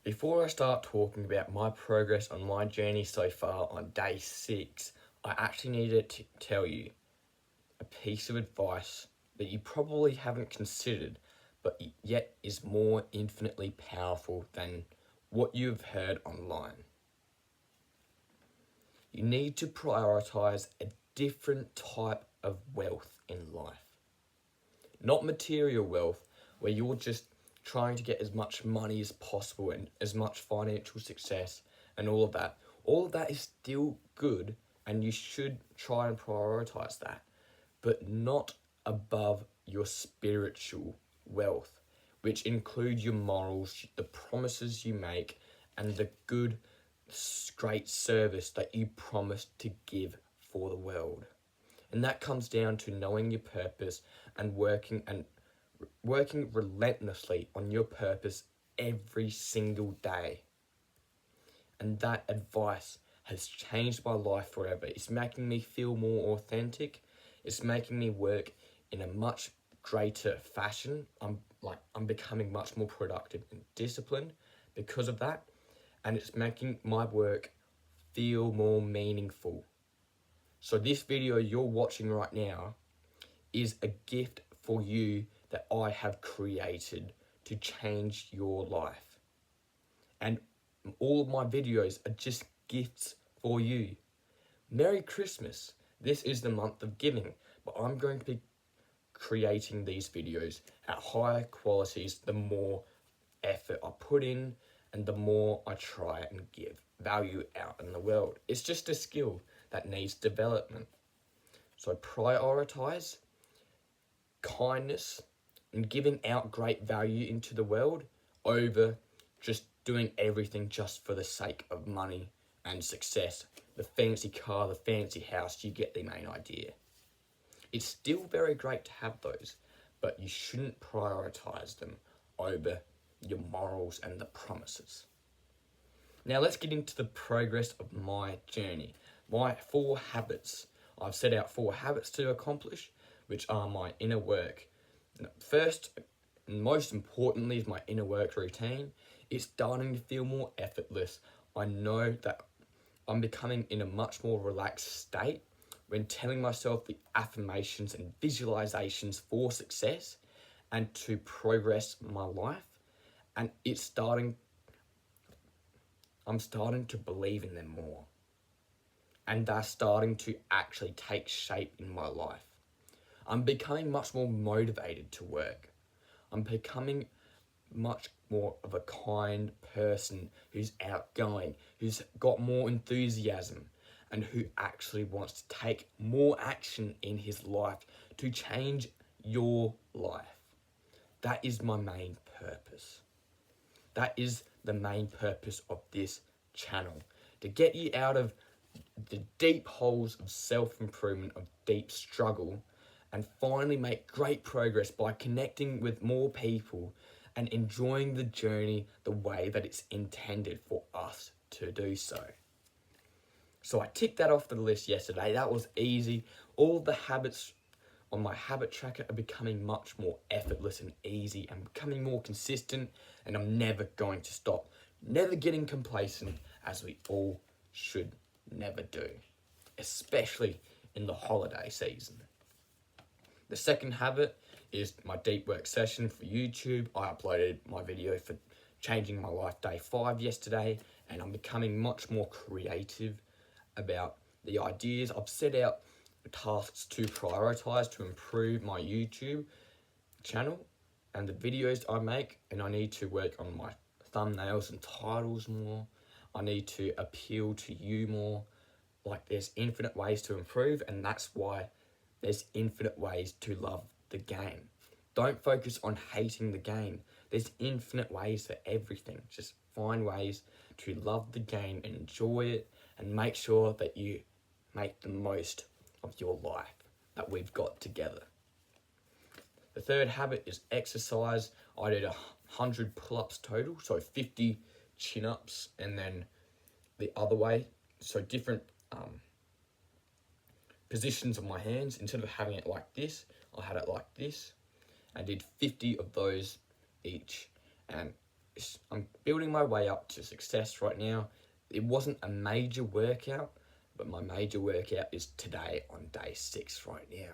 Before I start talking about my progress on my journey so far on day 6, I actually needed to tell you a piece of advice that you probably haven't considered, but yet is more infinitely powerful than what you've heard online. You need to prioritize a different type of wealth in life. Not material wealth, where you're just trying to get as much money as possible and as much financial success and all of that. All of that is still good, and you should try and prioritize that, but not above your spiritual wealth, which include your morals, the promises you make, and the good, great service that you promise to give for the world. And that comes down to knowing your purpose and working relentlessly on your purpose every single day. And that advice has changed my life forever. It's making me feel more authentic. It's making me work in a much greater fashion. I'm becoming much more productive and disciplined because of that. And it's making my work feel more meaningful. So this video you're watching right now is a gift for you that I have created to change your life. And all of my videos are just gifts for you. Merry Christmas. This is the month of giving, but I'm going to be creating these videos at higher qualities the more effort I put in and the more I try and give value out in the world. It's just a skill that needs development. So prioritize kindness and giving out great value into the world over just doing everything just for the sake of money and success. The fancy car, the fancy house, you get the main idea. It's still very great to have those, but you shouldn't prioritize them over your morals and the promises. Now let's get into the progress of my journey. My 4 habits. I've set out 4 habits to accomplish, which are my inner work. First, and most importantly, is my inner work routine. It's starting to feel more effortless. I know that I'm becoming in a much more relaxed state when telling myself the affirmations and visualizations for success and to progress my life. And I'm starting to believe in them more. And they're starting to actually take shape in my life. I'm becoming much more motivated to work. I'm becoming much more of a kind person who's outgoing, who's got more enthusiasm, and who actually wants to take more action in his life to change your life. That is my main purpose. That is the main purpose of this channel, to get you out of the deep holes of self-improvement, of deep struggle, and finally make great progress by connecting with more people and enjoying the journey the way that it's intended for us to do so. So I ticked that off the list yesterday. That was easy. All the habits on my habit tracker are becoming much more effortless and easy and becoming more consistent, and I'm never going to stop. Never getting complacent, as we all should never do, especially in the holiday season. The second habit is my deep work session for YouTube. I uploaded my video for changing my life day 5 yesterday, and I'm becoming much more creative about the ideas. I've set out tasks to prioritize to improve my YouTube channel and the videos I make, and I need to work on my thumbnails and titles more. I need to appeal to you more. Like, there's infinite ways to improve, and that's why there's infinite ways to love the game. Don't focus on hating the game. There's infinite ways for everything. Just find ways to love the game and enjoy it, and make sure that you make the most of your life that we've got together. The third habit is exercise. I did 100 pull-ups total, so 50 chin-ups, and then the other way, so different positions of my hands. Instead of having it like this, I had it like this. I did 50 of those each, and I'm building my way up to success right now. It wasn't a major workout, but my major workout is today on day 6 right now.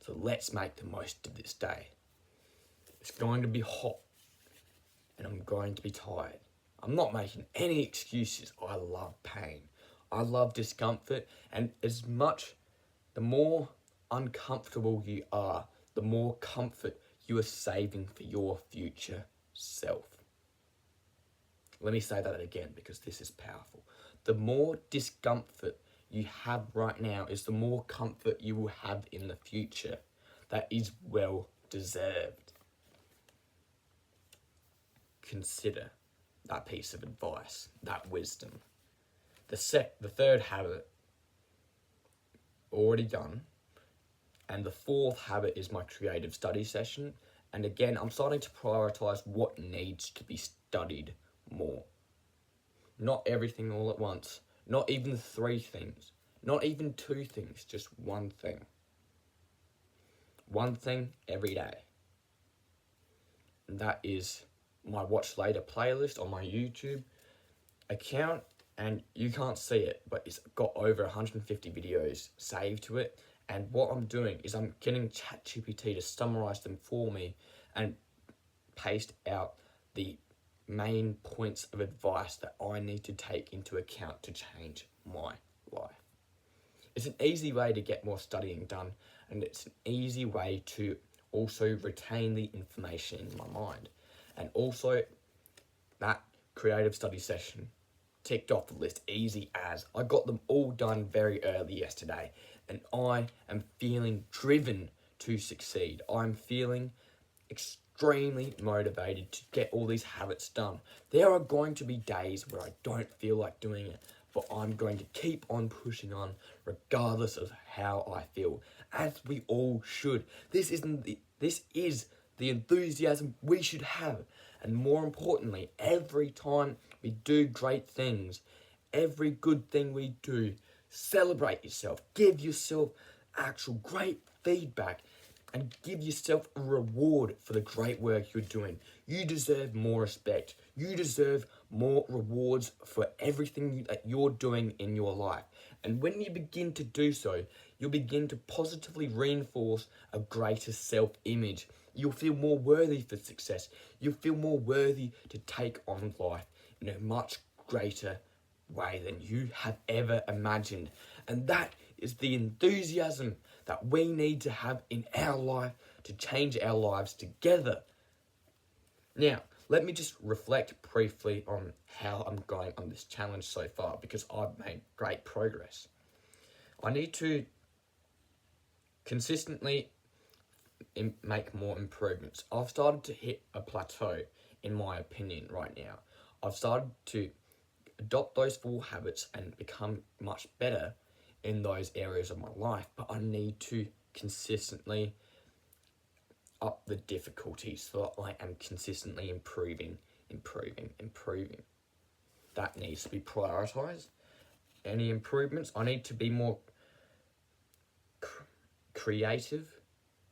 So let's make the most of this day. It's going to be hot and I'm going to be tired. I'm not making any excuses. I love pain. I love discomfort, and the more uncomfortable you are, the more comfort you are saving for your future self. Let me say that again because this is powerful. The more discomfort you have right now is the more comfort you will have in the future. That is well deserved. Consider that piece of advice, that wisdom. The third habit, already done. And the fourth habit is my creative study session. And again, I'm starting to prioritize what needs to be studied more. Not everything all at once. Not even 3 things. Not even 2 things. Just one thing. One thing every day. And that is my Watch Later playlist on my YouTube account. And you can't see it, but it's got over 150 videos saved to it. And what I'm doing is I'm getting ChatGPT to summarize them for me and paste out the main points of advice that I need to take into account to change my life. It's an easy way to get more studying done, and it's an easy way to also retain the information in my mind. And also, that creative study session ticked off the list easy as. I got them all done very early yesterday, and I am feeling driven to succeed. I'm feeling extremely motivated to get all these habits done. There are going to be days where I don't feel like doing it, but I'm going to keep on pushing on regardless of how I feel, as we all should. This is the enthusiasm we should have. And more importantly, every time we do great things, every good thing we do, celebrate yourself, give yourself actual great feedback, and give yourself a reward for the great work you're doing. You deserve more respect. You deserve more rewards for everything that you're doing in your life. And when you begin to do so, you'll begin to positively reinforce a greater self-image. You'll feel more worthy for success. You'll feel more worthy to take on life in a much greater way than you have ever imagined. And that is the enthusiasm that we need to have in our life to change our lives together. Now, let me just reflect briefly on how I'm going on this challenge so far, because I've made great progress. I need to consistently make more improvements. I've started to hit a plateau, in my opinion, right now. I've started to adopt those 4 habits and become much better in those areas of my life, but I need to consistently up the difficulty so that I am consistently improving. That needs to be prioritized. Any improvements, I need to be more creative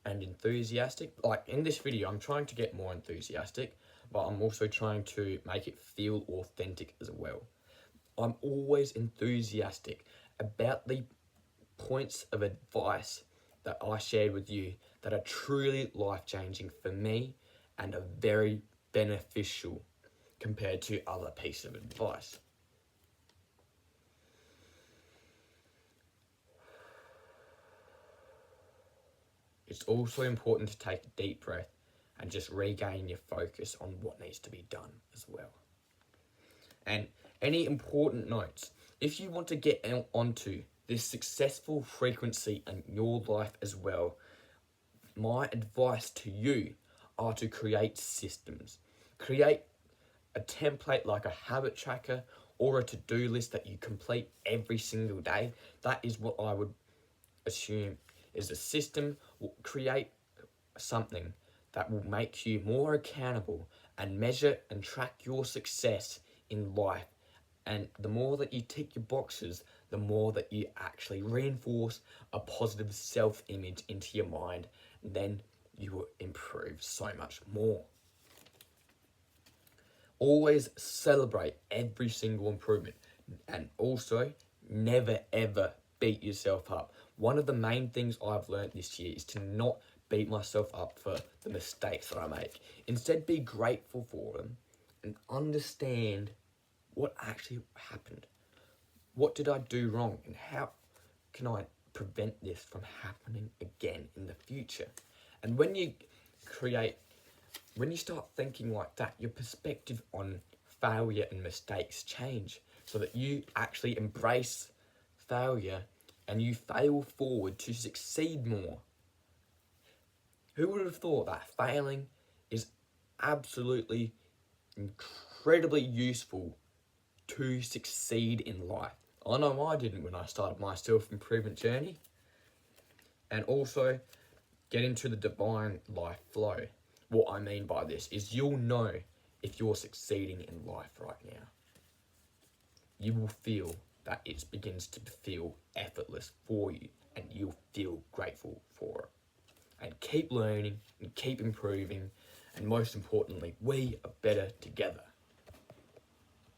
and enthusiastic. Like in this video, I'm trying to get more enthusiastic, but I'm also trying to make it feel authentic as well. I'm always enthusiastic about the points of advice that I shared with you that are truly life-changing for me and are very beneficial compared to other pieces of advice. It's also important to take a deep breath and just regain your focus on what needs to be done as well. And any important notes, if you want to get onto this successful frequency in your life as well, my advice to you are to create systems. Create a template like a habit tracker or a to-do list that you complete every single day. That is what I would assume is a system. Will create something that will make you more accountable and measure and track your success in life. And the more that you tick your boxes, the more that you actually reinforce a positive self-image into your mind, then you will improve so much more. Always celebrate every single improvement, and also never ever beat yourself up. One of the main things I've learned this year is to not beat myself up for the mistakes that I make. Instead, be grateful for them and understand what actually happened. What did I do wrong, and how can I prevent this from happening again in the future? And when you start thinking like that, your perspective on failure and mistakes change, so that you actually embrace failure and you fail forward to succeed more. Who would have thought that failing is absolutely incredibly useful to succeed in life? I know I didn't when I started my self-improvement journey. And also, get into the divine life flow. What I mean by this is you'll know if you're succeeding in life right now. You will feel that it begins to feel effortless for you, and you'll feel grateful for it. And keep learning and keep improving, and most importantly, we are better together.